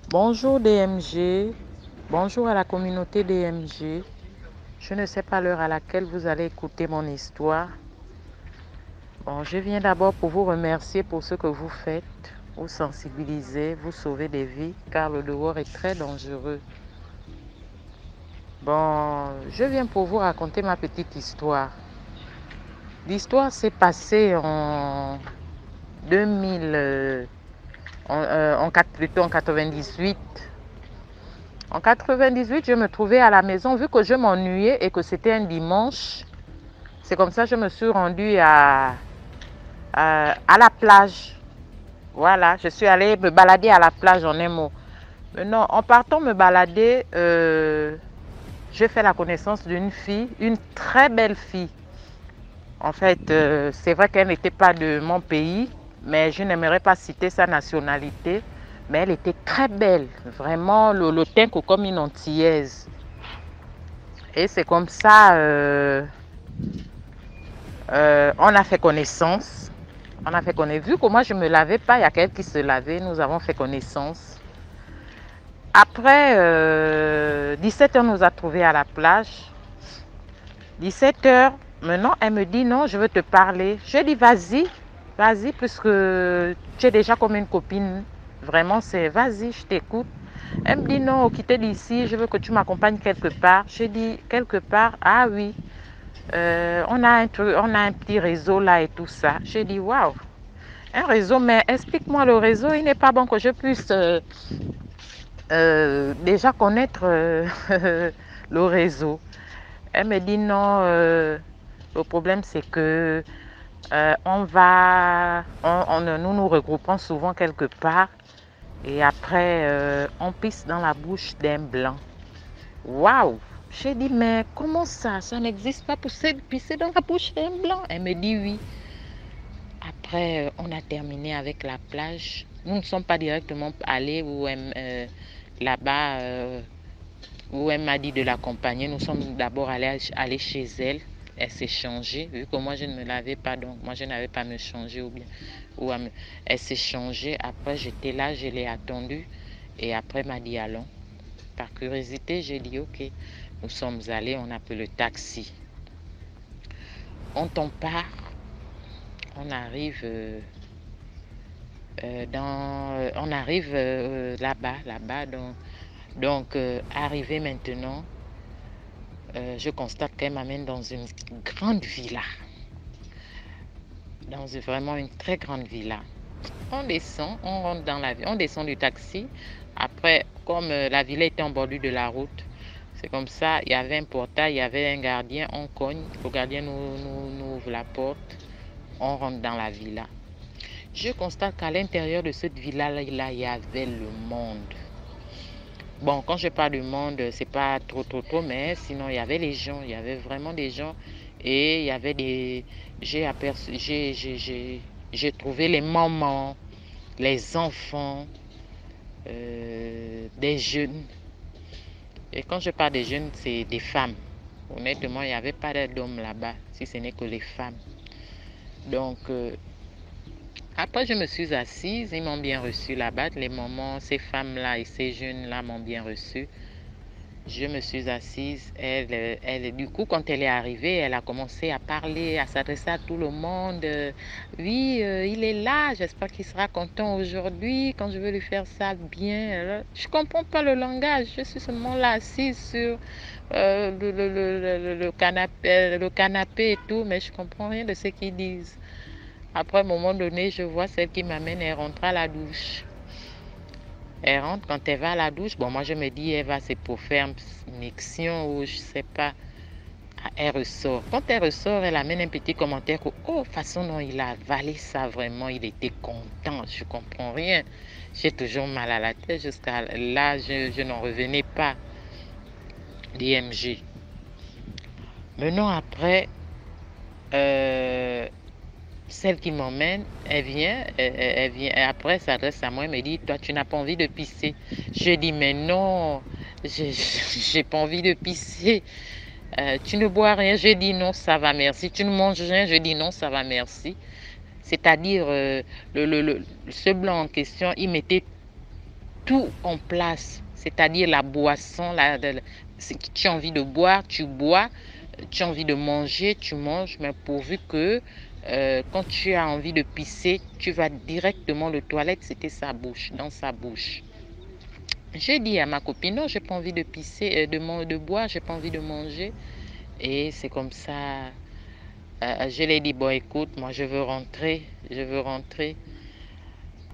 Bonjour DMG, bonjour à la communauté DMG. Je ne sais pas l'heure à laquelle vous allez écouter mon histoire. Bon, je viens d'abord pour vous remercier pour ce que vous faites. Vous sensibilisez, vous sauvez des vies, car le dehors est très dangereux. Bon, je viens pour vous raconter ma petite histoire. L'histoire s'est passée en 2000, plutôt en 98. En 98, je me trouvais à la maison, vu que je m'ennuyais et que c'était un dimanche. C'est comme ça que je me suis rendue à la plage. Voilà, je suis allée me balader à la plage en un mot. Maintenant, en partant me balader, j'ai fait la connaissance d'une fille, une très belle fille. En fait, c'est vrai qu'elle n'était pas de mon pays, mais je n'aimerais pas citer sa nationalité. Mais elle était très belle, vraiment le teint comme une antillaise. Et c'est comme ça, on a fait connaissance. On a fait connaissance. Vu que moi je ne me lavais pas, il y a quelqu'un qui se lavait, nous avons fait connaissance. Après, 17h nous a trouvés à la plage. 17h, maintenant elle me dit non, je veux te parler. Je dis vas-y, vas-y, puisque tu es déjà comme une copine. Vraiment, c'est vas-y, je t'écoute. Elle me dit non, quitter d'ici, je veux que tu m'accompagnes quelque part. Je dis quelque part, ah oui. On a un petit réseau là et tout ça. J'ai dit waouh, un réseau, mais explique-moi le réseau. Il n'est pas bon que je puisse déjà connaître le réseau. Elle me dit non, le problème c'est que nous nous regroupons souvent quelque part et après on pisse dans la bouche d'un blanc. Waouh! J'ai dit, mais comment ça? Ça n'existe pas pour pisser dans la bouche d'un blanc. Elle me dit oui. Après, on a terminé avec la plage. Nous ne sommes pas directement allés là-bas où elle m'a dit de l'accompagner. Nous sommes d'abord allés chez elle. Elle s'est changée, vu que moi je ne me lavais pas, donc moi je n'avais pas à me changer elle s'est changée. Après, j'étais là, je l'ai attendue et après, elle m'a dit allons. Par curiosité, j'ai dit ok. Nous sommes allés, on a pris le taxi. On part, on arrive là-bas. Donc arrivé maintenant, je constate qu'elle m'amène dans une grande villa. Vraiment une très grande villa. On descend, on rentre dans la villa, on descend du taxi. Après, comme la villa était en bordure de la route, c'est comme ça, il y avait un portail, il y avait un gardien, on cogne, le gardien nous ouvre la porte, on rentre dans la villa. Je constate qu'à l'intérieur de cette villa-là, il y avait le monde. Bon, quand je parle du monde, c'est pas trop, mais sinon, il y avait les gens, il y avait vraiment des gens. Et il y avait j'ai trouvé les mamans, les enfants, des jeunes. Et quand je parle des jeunes, c'est des femmes. Honnêtement, il n'y avait pas d'hommes là-bas, si ce n'est que les femmes. Donc, après, je me suis assise, ils m'ont bien reçu là-bas. Les mamans, ces femmes-là et ces jeunes-là m'ont bien reçu. Je me suis assise. Du coup, quand elle est arrivée, elle a commencé à parler, à s'adresser à tout le monde. Oui, il est là. J'espère qu'il sera content aujourd'hui quand je vais lui faire ça bien. Je ne comprends pas le langage. Je suis seulement là assise sur le canapé et tout, mais je ne comprends rien de ce qu'ils disent. Après, à un moment donné, je vois celle qui m'amène, elle rentre à la douche. Elle rentre, quand elle va à la douche, bon, moi je me dis, elle va, c'est pour faire une action ou je sais pas. Elle ressort. Quand elle ressort, elle amène un petit commentaire que, oh, façon dont il a avalé ça, vraiment, il était content. Je comprends rien. J'ai toujours mal à la tête jusqu'à là, je n'en revenais pas. DMG. Maintenant, après, celle qui m'emmène, elle vient, après elle s'adresse à moi, elle me dit, toi tu n'as pas envie de pisser. Je dis, mais non, j'ai pas envie de pisser. Tu ne bois rien, je dis non, ça va, merci. Tu ne manges rien, je dis non, ça va, merci. C'est-à-dire, ce blanc en question, il mettait tout en place. C'est-à-dire la boisson, tu as envie de boire, tu bois, tu as envie de manger, tu manges, mais pourvu que quand tu as envie de pisser, tu vas directement aux toilettes, c'était sa bouche, dans sa bouche. J'ai dit à ma copine, non, j'ai pas envie de pisser, de boire, j'ai pas envie de manger. Et c'est comme ça, je lui ai dit, bon écoute, moi je veux rentrer, je veux rentrer.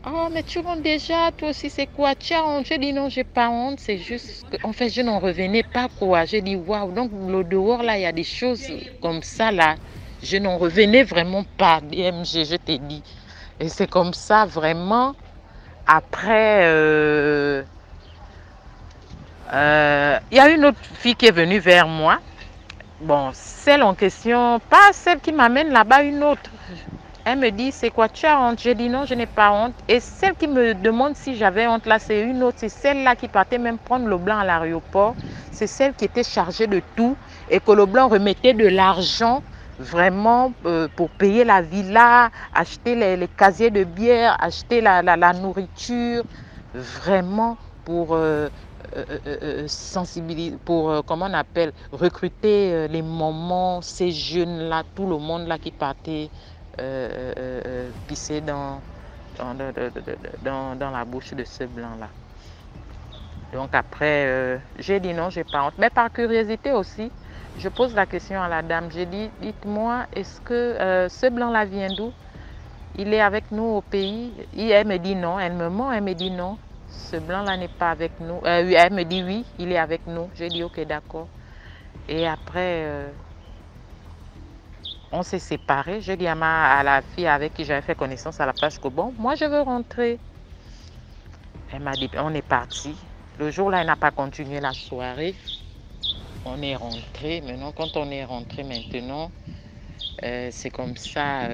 Oh, mais tu rentres déjà, toi aussi, c'est quoi? Tu as honte? J'ai dit non, j'ai pas honte, c'est juste que, en fait, je n'en revenais pas, quoi. J'ai dit, waouh, donc le dehors, là, il y a des choses comme ça, là. Je n'en revenais vraiment pas, DMG, je t'ai dit. Et c'est comme ça, vraiment. Après, il y a une autre fille qui est venue vers moi. Bon, celle en question, pas celle qui m'amène là-bas, une autre. Elle me dit, c'est quoi, tu as honte? J'ai dit non, je n'ai pas honte. Et celle qui me demande si j'avais honte, là, c'est une autre. C'est celle-là qui partait même prendre le blanc à l'aéroport. C'est celle qui était chargée de tout et que le blanc remettait de l'argent vraiment pour payer la villa, acheter les casiers de bière, acheter la nourriture, vraiment pour sensibiliser, pour, comment on appelle, recruter les mamans, ces jeunes-là, tout le monde là qui partait pisser dans la bouche de ce blanc-là. Donc après, j'ai dit non, j'ai pas honte. Mais par curiosité aussi, je pose la question à la dame. J'ai dit, dites-moi, est-ce que ce blanc-là vient d'où? Il est avec nous au pays? Elle me dit non, elle me ment, elle me dit non. Ce blanc-là n'est pas avec nous. Elle me dit oui, il est avec nous. J'ai dit ok, d'accord. Et après, on s'est séparés. Je dis à la fille avec qui j'avais fait connaissance à la plage que bon, moi je veux rentrer. Elle m'a dit, on est parti. Le jour-là, elle n'a pas continué la soirée. On est rentré. Maintenant, quand on est rentré maintenant, c'est comme ça,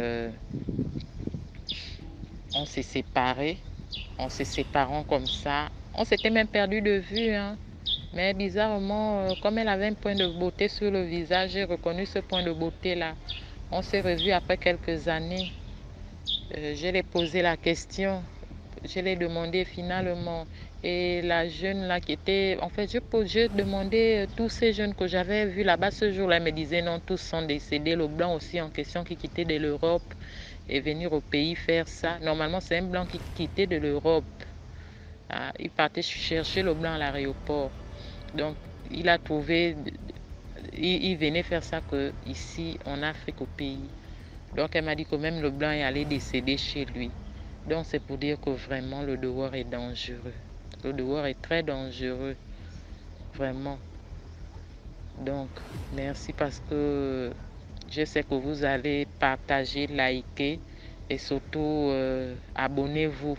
on s'est séparés. En se séparant comme ça, on s'était même perdu de vue. Hein. Mais bizarrement, comme elle avait un point de beauté sur le visage, j'ai reconnu ce point de beauté-là. On s'est revus après quelques années. Je lui ai posé la question. Je l'ai demandé finalement. Et la jeune là qui était... En fait, je demandais tous ces jeunes que j'avais vus là-bas ce jour-là. Elle me disait non, tous sont décédés. Le blanc aussi en question qui quittait de l'Europe et venir au pays faire ça. Normalement, c'est un blanc qui quittait de l'Europe. Ah, il partait chercher le blanc à l'aéroport. Donc, il a trouvé... Il venait faire ça que ici en Afrique au pays. Donc, elle m'a dit que même le blanc est allé décéder chez lui. Donc, c'est pour dire que vraiment, le dehors est dangereux. Le dehors est très dangereux. Vraiment. Donc, merci parce que je sais que vous allez partager, liker et surtout abonnez-vous.